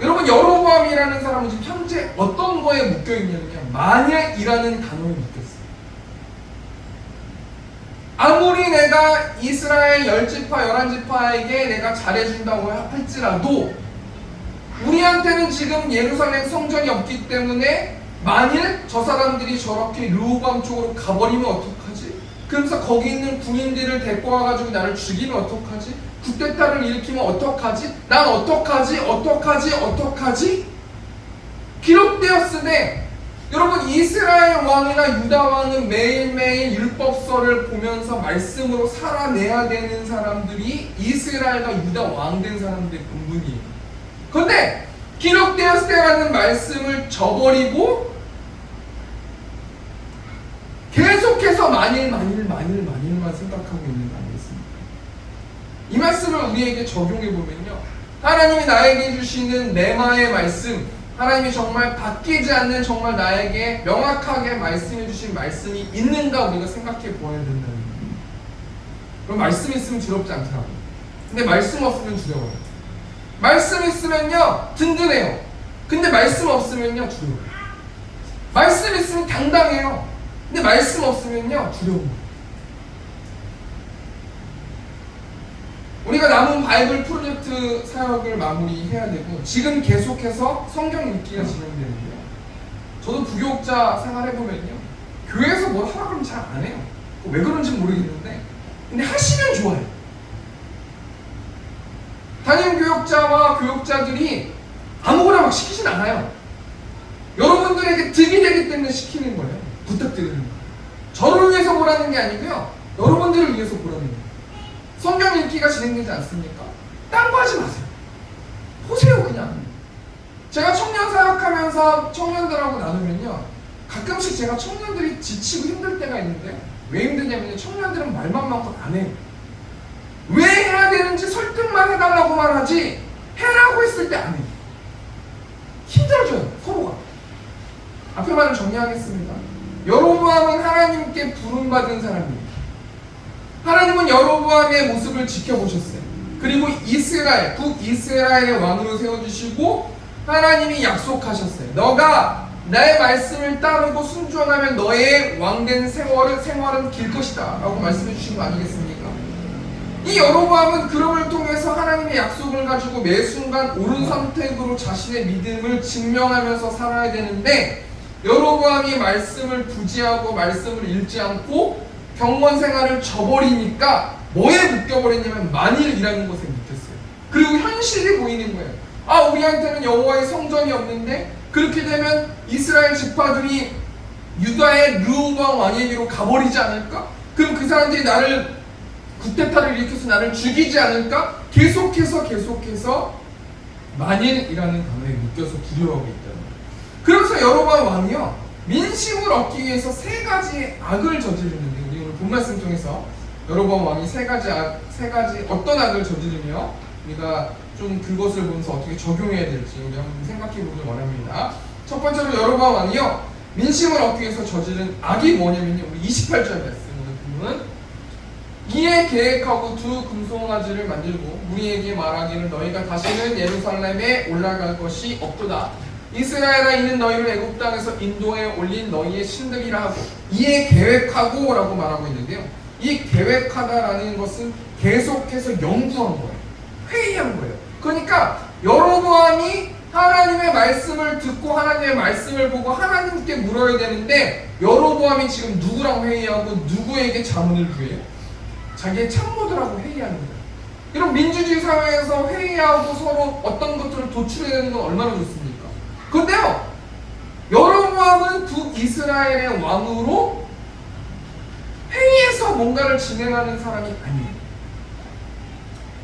여러분, 여로보암 여로보암이라는 사람은 지금 현재 어떤 거에 묶여있냐면요, 만약이라는 단어에 묶였어요. 아무리 내가 이스라엘 10지파 11지파에게 내가 잘해준다고 할지라도 우리한테는 지금 예루살렘 성전이 없기 때문에 만일 저 사람들이 저렇게 르호보암 쪽으로 가버리면 어떡하지? 그러면서 거기 있는 군인들을 데리고 와가지고 나를 죽이면 어떡하지? 쿠데타를 일으키면 어떡하지? 난 어떡하지? 기록되었으되 여러분, 이스라엘 왕이나 유다 왕은 매일매일 율법서를 보면서 말씀으로 살아내야 되는 사람들이 이스라엘과 유다 왕 된 사람들의 본분이에요. 그런데 기록되었을 때라는 말씀을 저버리고 계속해서 만일만 생각하고 있는 거 아니겠습니까? 이 말씀을 우리에게 적용해 보면요, 하나님이 나에게 주시는 레마의 말씀, 하나님이 정말 바뀌지 않는, 정말 나에게 명확하게 말씀해 주신 말씀이 있는가 우리가 생각해 보아야 된다는 거예요. 그럼 말씀이 있으면 두렵지 않더라고요. 근데 말씀 없으면 두려워요. 말씀 있으면요 든든해요. 근데 말씀 없으면요 두려워요. 말씀 있으면 당당해요. 근데 말씀 없으면요 두려워요. 우리가 남은 바이블 프로젝트 사역을 마무리해야 되고, 지금 계속해서 성경 읽기가 진행되는데요, 저도 부교육자 생활해보면요, 교회에서 뭘 하라 그러면 잘 안 해요. 왜 그런지 모르겠는데 근데 하시면 좋아요. 담임 교육자와 교육자들이 아무거나 막 시키진 않아요. 여러분들에게 득이 되기 때문에 시키는 거예요. 부탁드리는 거예요. 저를 위해서 보라는 게 아니고요, 여러분들을 위해서 보라는 거예요. 성경 읽기가 진행되지 않습니까? 딴 거 하지 마세요. 보세요. 그냥 제가 청년 사역하면서 청년들하고 나누면요, 가끔씩 제가 청년들이 지치고 힘들 때가 있는데, 왜 힘드냐면요, 청년들은 말만 많고 안 해요. 왜 해야 되는지 설득만 해달라고 말하지 해라고 했을 때 안 해요. 힘들어져요, 서로가. 앞에 말을 정리하겠습니다. 여로보암은 하나님께 부름받은 사람입니다. 하나님은 여로보암의 모습을 지켜보셨어요. 그리고 이스라엘, 북이스라엘의 왕으로 세워주시고 하나님이 약속하셨어요. 너가 나의 말씀을 따르고 순종하면 너의 왕된 생활은 길 것이다 라고 말씀해 주신 거 아니겠습니까? 이 여로보암은 그럼을 통해서 하나님의 약속을 가지고 매 순간 옳은 선택으로 자신의 믿음을 증명하면서 살아야 되는데, 여로보암이 말씀을 부지하고 말씀을 읽지 않고 경건 생활을 저버리니까 뭐에 묶여버렸냐면 만일이라는 것에 묶였어요. 그리고 현실이 보이는 거예요. 아, 우리한테는 여호와의 성전이 없는데 그렇게 되면 이스라엘 지파들이 유다의 르호보암 왕에게로 가버리지 않을까? 그럼 그 사람들이 나를 쿠데타를 일으켜서 나를 죽이지 않을까? 계속해서 만일이라는 단어에 묶여서 두려워하고 있다는 거예요. 그래서 여로보암 왕이요, 민심을 얻기 위해서 세 가지 악을 저지르는데, 우리 오늘 본 말씀 통해서 여로보암 왕이 세 가지 어떤 악을 저지르며 우리가 좀 그것을 보면서 어떻게 적용해야 될지 우리 한번 생각해 보길 원합니다. 첫 번째로 여로보암 왕이요, 민심을 얻기 위해서 저지른 악이 뭐냐면요, 우리 28절 말씀을 보면, 이에 계획하고 두 금송아지를 만들고 무리에게 말하기를 너희가 다시는 예루살렘에 올라갈 것이 없도다. 이스라엘아, 이는 너희를 애굽 땅에서 인도에 올린 너희의 신들이라 하고, 이에 계획하고 라고 말하고 있는데요, 이 계획하다라는 것은 계속해서 연구한 거예요. 회의한 거예요. 그러니까 여로보암이 하나님의 말씀을 듣고 하나님의 말씀을 보고 하나님께 물어야 되는데, 여로보암이 지금 누구랑 회의하고 누구에게 자문을 구해요? 자기의 참모들하고 회의하는 거예요. 이런 민주주의 사회에서 회의하고 서로 어떤 것들을 도출해내는 건 얼마나 좋습니까? 그런데요, 여로보암은 북이스라엘의 왕으로 회의에서 뭔가를 진행하는 사람이 아니에요.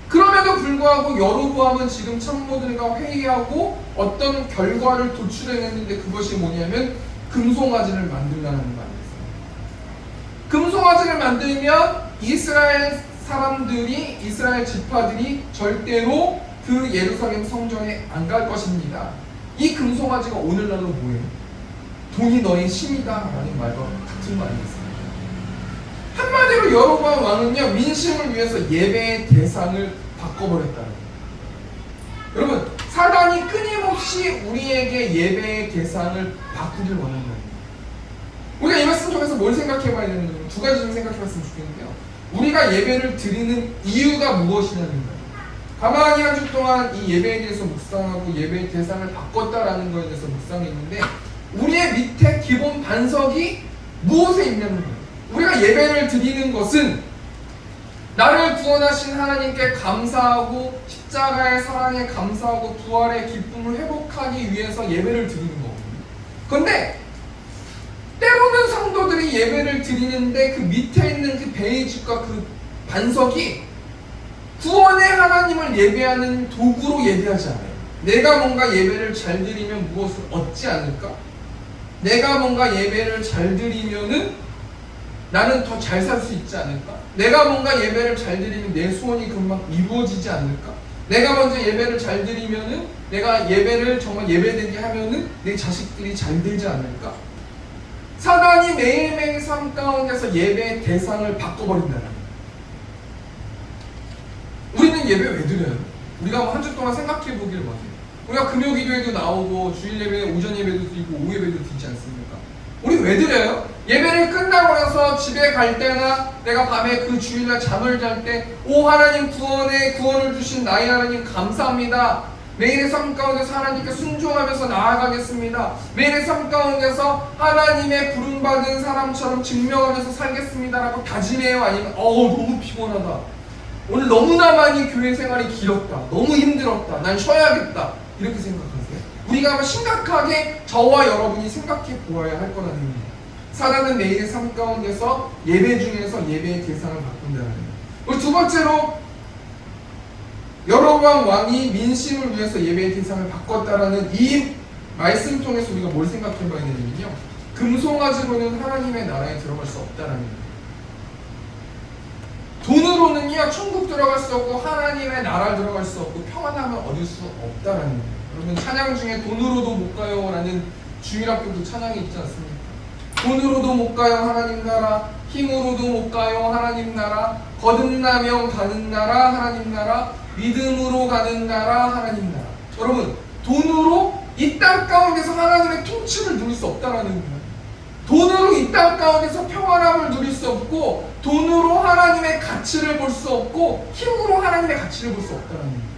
그럼에도 불구하고 여로보암은 지금 참모들과 회의하고 어떤 결과를 도출해냈는데, 그것이 뭐냐면 금송아지를 만들라는 거 아니겠어요? 금송아지를 만들면 이스라엘 사람들이, 이스라엘 지파들이 절대로 그 예루살렘 성전에 안 갈 것입니다. 이 금송아지가 오늘날로 뭐예요? 돈이 너의 힘이다 라는 말과 같은 거 아니겠습니까? 한마디로 여로보암 왕은요, 민심을 위해서 예배의 대상을 바꿔버렸다는 거예요. 여러분, 사단이 끊임없이 우리에게 예배의 대상을 바꾸길 원하는 거예요. 우리가 이 말씀 통해서 뭘 생각해 봐야 되는 거예요? 두 가지 좀 생각해 봤으면 좋겠는데요. 우리가 예배를 드리는 이유가 무엇이냐는 거예요. 가만히 한 주 동안 이 예배에 대해서 묵상하고 예배의 대상을 바꿨다라는 것에 대해서 묵상했는데, 우리의 밑에 기본 반석이 무엇에 있냐는 거예요. 우리가 예배를 드리는 것은 나를 구원하신 하나님께 감사하고 십자가의 사랑에 감사하고 부활의 기쁨을 회복하기 위해서 예배를 드리는 거거든요. 그런데 때로는 성도들이 예배를 드리는데 그 밑에 있는 그 베이직과 그 반석이 구원의 하나님을 예배하는 도구로 예배하지 않아요. 내가 뭔가 예배를 잘 드리면 무엇을 얻지 않을까? 내가 뭔가 예배를 잘 드리면은 나는 더 잘 살 수 있지 않을까? 내가 뭔가 예배를 잘 드리면 내 소원이 금방 이루어지지 않을까? 내가 먼저 예배를 잘 드리면은, 내가 예배를 정말 예배되게 하면은 내 자식들이 잘 되지 않을까? 사단이 매일매일 삶 가운데서 예배의 대상을 바꿔버린다는 거예요. 우리는 예배 왜 드려요? 우리가 한 주 동안 생각해 보기를 원해요. 우리가 금요 기도에도 나오고 주일 예배, 오전 예배도 드리고 오후 예배도 드리지 않습니까? 우리 왜 드려요? 예배를 끝나고 나서 집에 갈 때나 내가 밤에 그 주일날 잠을 잘 때, 오 하나님 구원을 주신 나의 하나님 감사합니다. 매일의 삶 가운데서 하나님께 순종하면서 나아가겠습니다. 매일의 삶 가운데서 하나님의 부름받은 사람처럼 증명하면서 살겠습니다라고 다짐해요? 아니면 너무 피곤하다, 오늘 너무나 많이 교회 생활이 길었다, 너무 힘들었다, 난 쉬어야겠다, 이렇게 생각하세요? 우리가 한번 심각하게 저와 여러분이 생각해 보아야 할 거라는 의미입니다. 사단은 매일의 삶 가운데서 예배 중에서 예배의 대상을 바꾼다는 거예요. 그리고 두 번째로 여로보암 왕이 민심을 위해서 예배의 대상을 바꿨다라는 이 말씀 통해서 우리가 뭘 생각해 봐야 되냐면요, 금송아지로는 하나님의 나라에 들어갈 수 없다라는 거예요. 돈으로는요 천국 들어갈 수 없고 하나님의 나라 들어갈 수 없고 평안함을 얻을 수 없다라는 거예요. 여러분, 찬양 중에 돈으로도 못 가요 라는 주일학교도 찬양이 있지 않습니까? 돈으로도 못 가요 하나님 나라, 힘으로도 못 가요 하나님 나라, 거듭나면 가는 나라 하나님 나라, 믿음으로 가는 나라 하나님 나라. 여러분, 돈으로 이 땅 가운데서 하나님의 통치를 누릴 수 없다라는 거예요. 돈으로 이 땅 가운데서 평안함을 누릴 수 없고, 돈으로 하나님의 가치를 볼 수 없고, 힘으로 하나님의 가치를 볼 수 없다는 거예요.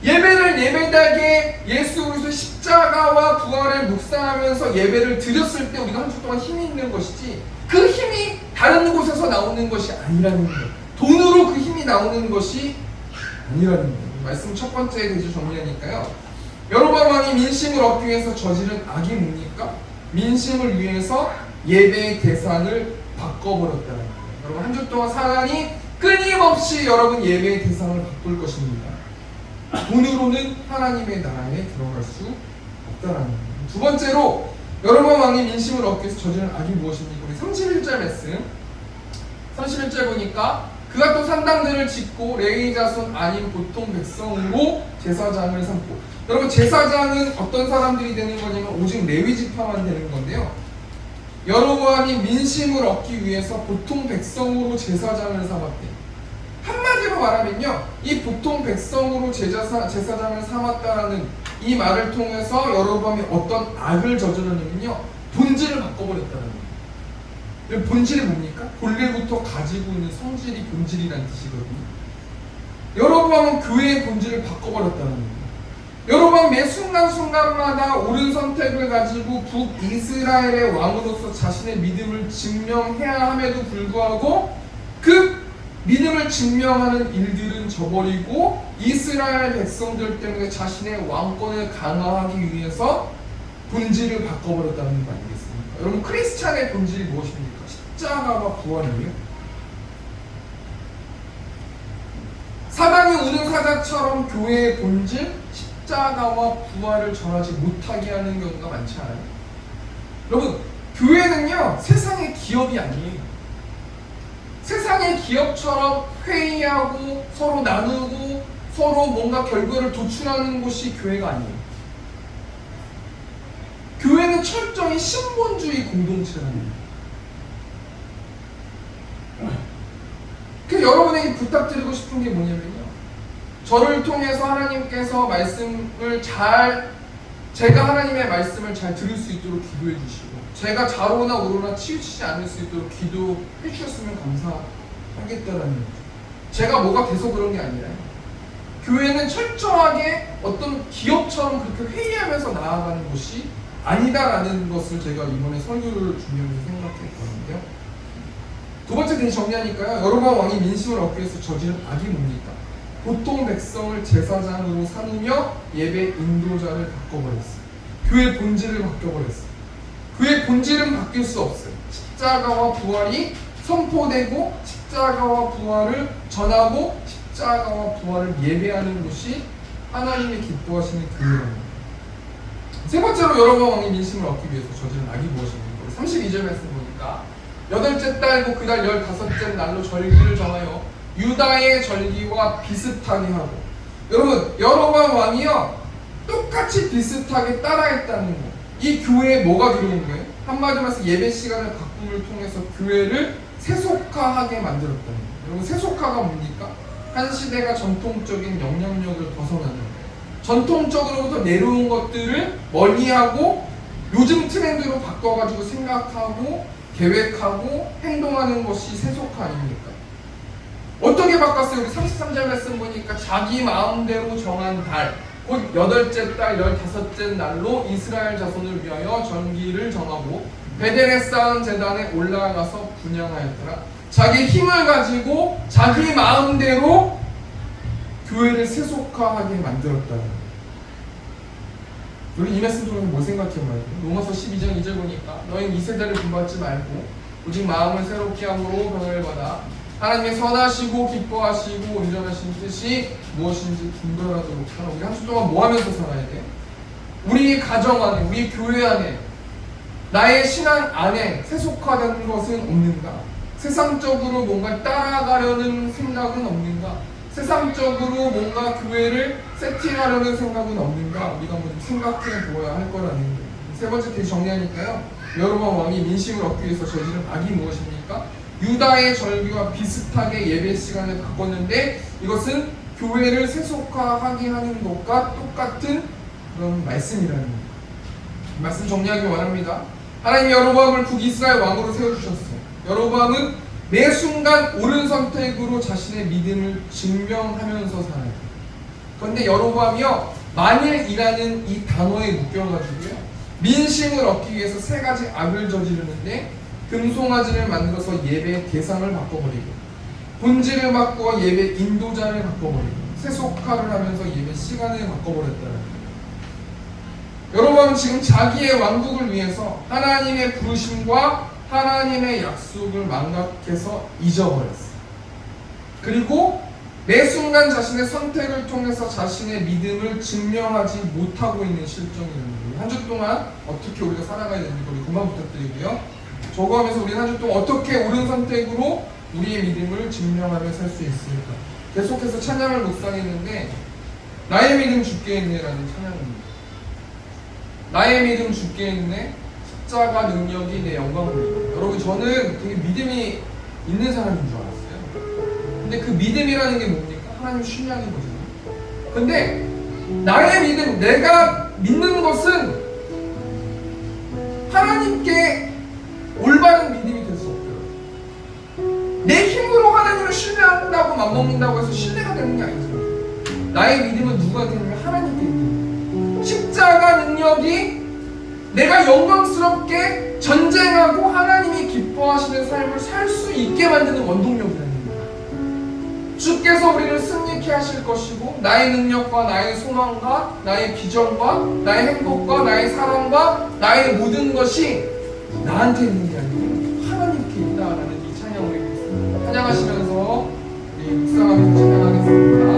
예배를 예배당에 예수 그리스도의 십자가와 부활을 묵상하면서 예배를 드렸을 때 우리가 한 주 동안 힘이 있는 것이지, 그 힘이 다른 곳에서 나오는 것이 아니라는 거예요. 돈으로 그 힘이 나오는 것이 아니라는 거예요. 말씀 첫 번째 대주 정리하니까요, 여로보암 왕이 민심을 얻기 위해서 저지른 악이 뭡니까? 민심을 위해서 예배의 대상을 바꿔버렸다는 거예요. 여러분, 한 주 동안 사단이 끊임없이 여러분 예배의 대상을 바꿀 것입니다. 돈으로는 하나님의 나라에 들어갈 수 없다라는 거예요. 두 번째로 여로보암 왕이 민심을 얻기 위해서 저지른 악이 무엇입니까? 우리 31절 말씀, 31절 보니까 그가 또 산당들을 짓고 레위 자손 아닌 보통 백성으로 제사장을 삼고. 여러분, 제사장은 어떤 사람들이 되는 거냐면 오직 레위 지파만 되는 건데요, 여로보암이 민심을 얻기 위해서 보통 백성으로 제사장을 삼았대요. 한마디로 말하면요, 이 보통 백성으로 제사장을 삼았다라는 이 말을 통해서 여로보암이 어떤 악을 저질렀냐면요, 본질을 바꿔버렸다는 거예요. 본질이 뭡니까? 본래부터 가지고 있는 성질이 본질이라는 뜻이거든요. 여로보암은 교회의 본질을 바꿔버렸다는 거예요. 여로보암 매 순간순간마다 옳은 선택을 가지고 북이스라엘의 왕으로서 자신의 믿음을 증명해야 함에도 불구하고 그 믿음을 증명하는 일들은 저버리고 이스라엘 백성들 때문에 자신의 왕권을 강화하기 위해서 본질을 바꿔버렸다는 거 아니겠습니까? 여러분, 크리스찬의 본질이 무엇입니까? 십자가와 부활이에요. 사단이 우는 사자처럼 교회의 본질, 십자가와 부활을 전하지 못하게 하는 경우가 많지 않아요? 여러분, 교회는요 세상의 기업이 아니에요. 세상의 기업처럼 회의하고 서로 나누고 서로 뭔가 결과를 도출하는 곳이 교회가 아니에요. 교회는 철저히 신본주의 공동체라는 거예요. 그래서 여러분에게 부탁드리고 싶은 게 뭐냐면요, 저를 통해서 하나님께서 제가 하나님의 말씀을 잘 들을 수 있도록 기도해 주시고, 제가 좌로나 우로나 치우치지 않을 수 있도록 기도해 주셨으면 감사하겠다라는 거죠. 제가 뭐가 돼서 그런 게 아니라, 교회는 철저하게 어떤 기업처럼 그렇게 회의하면서 나아가는 곳이 아니다라는 것을 제가 이번에 설교를 준비하면서 생각했거든요. 두 번째 대신 정리하니까요. 여로보암 왕이 민심을 얻기 위해서 저지른 악이 뭡니까? 보통 백성을 제사장으로 삼으며 예배 인도자를 바꿔버렸어요. 교회 본질을 바꿔버렸어요. 교회 본질은 바뀔 수 없어요. 십자가와 부활이 선포되고 십자가와 부활을 전하고 십자가와 부활을 예배하는 것이 하나님이 기뻐하시는 교회입니다. 세 번째로 여로보암 왕이 민심을 얻기 위해서 저지른 악이 무엇입니까? 32절 말씀 보니까 여덟째 달고 그달 15째 날로 절기를 정하여 유다의 절기와 비슷하게 하고, 여러분 여로보암 왕이요 똑같이 비슷하게 따라했다는 거. 이 교회에 뭐가 들어온 거예요? 한마디로 말해서 예배 시간을 바꿈을 통해서 교회를 세속화하게 만들었다는 거예요. 여러분 세속화가 뭡니까? 한 시대가 전통적인 영향력을 벗어나는 거예요. 전통적으로부터 내려온 것들을 멀리하고 요즘 트렌드로 바꿔가지고 생각하고 계획하고 행동하는 것이 세속화 아닙니까? 어떻게 바꿨어요? 우리 33절 말씀 보니까 자기 마음대로 정한 달, 곧 8째 달 15째 날로 이스라엘 자손을 위하여 절기를 정하고 베델에 쌓은 제단에 올라가서 분향하였더라. 자기 힘을 가지고 자기 마음대로 교회를 세속화하게 만들었다는 거예요. 우리 이 말씀 들으면 뭐 생각해 말이에요? 로마서 12장 2절 보니까 너희는 이 세대를 본받지 말고 오직 마음을 새롭게 함으로 변화를 받아 하나님의 선하시고 기뻐하시고 온전하신 뜻이 무엇인지 분별하도록 하라. 우리 한 주 동안 뭐 하면서 살아야 돼? 우리 가정 안에, 우리 교회 안에, 나의 신앙 안에 세속화되는 것은 없는가? 세상적으로 뭔가 따라가려는 생각은 없는가? 세상적으로 뭔가 교회를 세팅하려는 생각은 없는가? 우리가 한번 생각해 보아야 할 거라는 거예요. 세 번째 대신 정리하니까요. 여로보암 왕이 민심을 얻기 위해서 저지른 악이 무엇입니까? 유다의 절기와 비슷하게 예배 시간을 바꿨는데 이것은 교회를 세속화하게 하는 것과 똑같은 그런 말씀이라는 거예요. 말씀 정리하기 원합니다. 하나님이 여로보암을 북이스라엘 왕으로 세워주셨어요. 여로보암은 매 순간 옳은 선택으로 자신의 믿음을 증명하면서 살아요. 그런데 여로보암이요 만일이라는 이 단어에 묶여가지고요 민심을 얻기 위해서 세 가지 악을 저지르는데 금송아지를 만들어서 예배의 대상을 바꿔버리고 본질을 바꾸어 예배 인도자를 바꿔버리고 세속화를 하면서 예배 시간을 바꿔버렸다는 거예요. 여러분 지금 자기의 왕국을 위해서 하나님의 부르심과 하나님의 약속을 망각해서 잊어버렸어요. 그리고 매 순간 자신의 선택을 통해서 자신의 믿음을 증명하지 못하고 있는 실정이라는 거예요. 한 주 동안 어떻게 우리가 살아가야 되는지 우리 그만 부탁드리고요. 저거하면서 우리 한 주 동안 어떻게 옳은 선택으로 우리의 믿음을 증명하며 살 수 있을까? 계속해서 찬양을 묵상했는데 나의 믿음 죽게 했네라는 찬양입니다. 나의 믿음 죽게 했네 십자가 능력이 내 영광입니다. 여러분 저는 되게 믿음이 있는 사람인 줄 알았어요. 근데 그 믿음이라는 게 뭡니까? 하나님 신뢰하는 거잖아요. 근데 나의 믿음, 내가 믿는 것은 하나님께 올바른 믿음이 될 수 없어요. 내 힘으로 하나님을 신뢰한다고 맘먹는다고 해서 신뢰가 되는 게 아니죠. 나의 믿음은 누가 되냐면 하나님께 있는 십자가 능력이 내가 영광스럽게 전쟁하고 하나님이 기뻐하시는 삶을 살 수 있게 만드는 원동력이라는 거예요. 주께서 우리를 승리케 하실 것이고 나의 능력과 나의 소망과 나의 비전과 나의 행복과 나의 사랑과 나의 모든 것이 나한테 있는 게 아니고 하나님께 있다라는 이 찬양을 드리겠습니다. 찬양하시면서 우리 묵상하면서 찬양하겠습니다.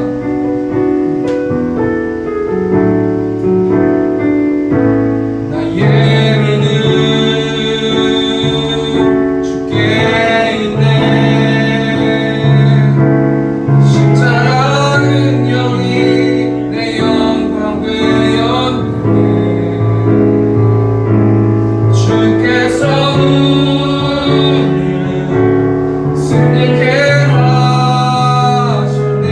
승리케 하셨네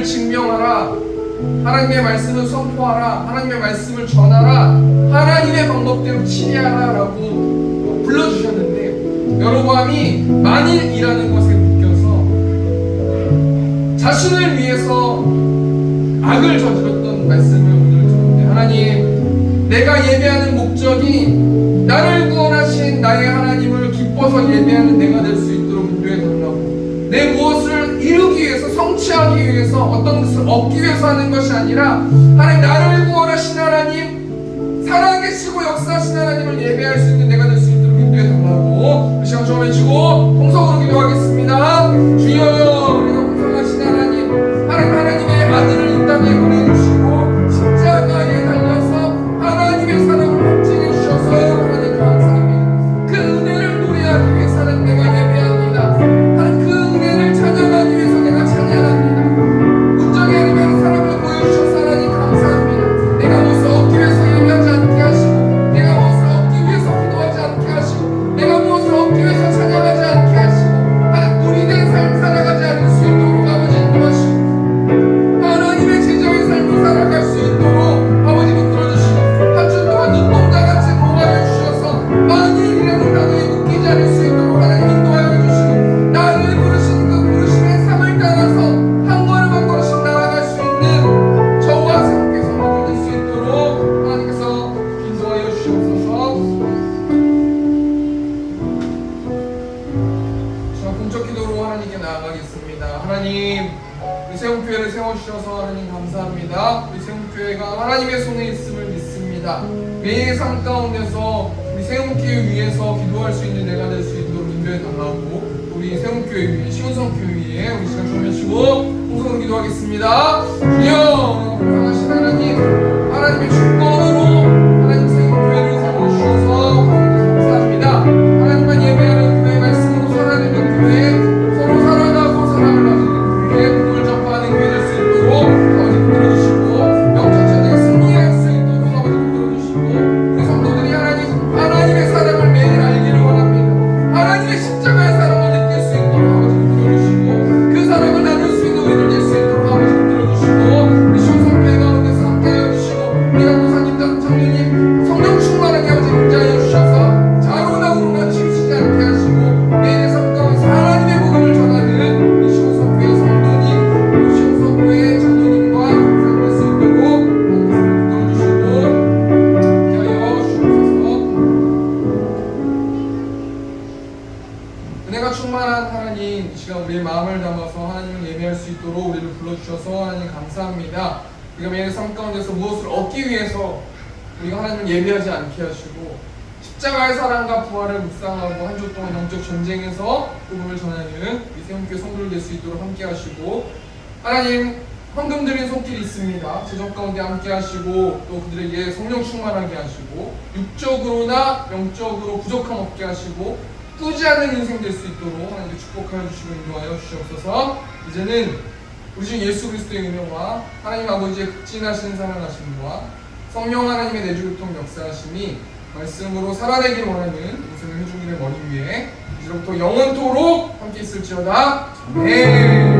증명하라. 하나님의 말씀을 선포하라. 하나님의 말씀을 전하라. 하나님의 방법대로 치리하라라고 불러주셨는데 여로보암이 만일이라는 것에 묶여서 자신을 위해서 악을 저질렀던 말씀을 오늘 들었는데, 하나님, 내가 예배하는 목적이 나를 구원하신 나의 하나님을 기뻐서 예배하는 내가 될 수 있도록 인도해 달라고. 내 무엇을 이루기 위해서, 성취하기 위해서, 어떤 것을 얻기 위해서 하는 것이 아니라 하나님, 나를 구원하신 하나님, 살아계시고 역사하신 하나님을 예배할 수 있는 내가 될 수 있도록 인도해 달라고 이 시간 좀 해주고 통성으로 기도하겠습니다. 주여, 우리가 공성하신 하나님, 하나님의 아들을 이 땅에 보내주시고 십자가에 달려서 하나님의 사랑을 확증해 주셔서 하나님 감사합니다. 그 은혜를 노래하기 위해서는 내가 예배합니다. 하나님, 그 은혜를 찬양하기 위해서 내가 찬양합니다. 문정의 하나님의 사랑을 보여주셔서 하나님 감사합니다. 내가 무엇을 얻기 위해서 예배하지 않게 하시고, 내가 무엇을 얻기 위해서 기도하지 않게 하시고, 내가 무엇을 얻기 위해서 찬양하지 않게 하시고, 하나님 누리된 삶 살아가지 않을 수 있도록 아버지 인도하시고, 하나님의 제자의 삶을 살아갈 수 있도록 아버지 붙들어주시고, 한 주 동안 눈동자같이 보호하여 주셔서 만일이라는 단어에 묶이지 않을 수 있도록 하나님 인도하여 주시고, 나를 부르신 그 부르심의 삶을 따라서 한 걸음 한 걸음씩 나아갈 수 있는 저와 함께서 모두 될 수 있도록 하나님께서 인도하여 주시옵소서. 자, 공적 기도로 하나님께 나아가겠습니다. 하나님, 우리 세움교회를 세워주셔서 하나님 감사합니다. 우리 세움교회가 하나님의 손에 있음을 믿습니다. 매일 삶 가운데서 우리 세움교회 위해서 기도할 수 있는 내가 될 수 있도록 인도해 달라고, 우리 세움교회 위에, 시온성교회 위에 우리 시간 좀 해주시고 홍성으로 기도하겠습니다. 주여, 공평하신 하나님, 하나님의 주권으로 하나님 세움교회를 세워주셔서 감사합니다. 하나님만 예배하는 교회, 말씀으로 살아내는 교회, 서로 살아가고 사랑을 나누는 교회, 복음을 전파하는 교회 될 수 있도록 아버지 붙들어주시고, 영적 전쟁에 승리할 수 있도록 아버지 붙들어주시고, 우리 성도들이 하나님의 사랑을 매일 알기를 원합니다. 하나님의 십자가의 사랑을 느낄 수 있도록 아버지 붙들어주시고, 그 사랑을 나눌 수 있는 우리들 될 수 있도록 아버지 붙들어주시고, 우리 시온성교회 가운데서 함께하여 주시고, 우리 강도사님, 장로님 성령 충만하게 아버지 임재하여 주셔서 자로나 우로나 치우치지 않게 하시고, 매일의 삶 가운데서 하나님의 복음을 전하는 우리 시온성교회 성도님, 우리 시온성교회 장로님과 함께할 수 있도록 하나님께서 붙들어주시고 함께하여 주옵소서. 은혜가 충만한 하나님, 이 시간 우리의 마음을 담아서 하나님을 예배할 수 있도록 우리를 불러주셔서 하나님 감사합니다. 우리가 매일 삶 가운데서 무엇을 얻기 위해서 우리가 하나님을 예배하지 않게 하시고, 십자가의 사랑과 부활을 묵상하고 한 주 동안 영적 전쟁에서 복음을 전하는 우리 세움교회 성도들 될 수 있도록 함께 하시고, 하나님 헌금 드린 손길이 있습니다. 재정 가운데 함께 하시고, 또 그들에게 성령 충만하게 하시고, 육적으로나 영적으로 부족함 없게 하시고, 꾸지 않은 인생 될 수 있도록 하나님께 축복하여 주시고 인도하여 주시옵소서. 이제는 우리 주 예수 그리스도의 은혜와 하나님 아버지의 극진하신 사랑하심과 성령 하나님의 내주교통 역사하심이 말씀으로 살아내길 원하는 우선의 회중들의 머리 위에 이제부터 영원토록 함께 있을지어다. 아멘.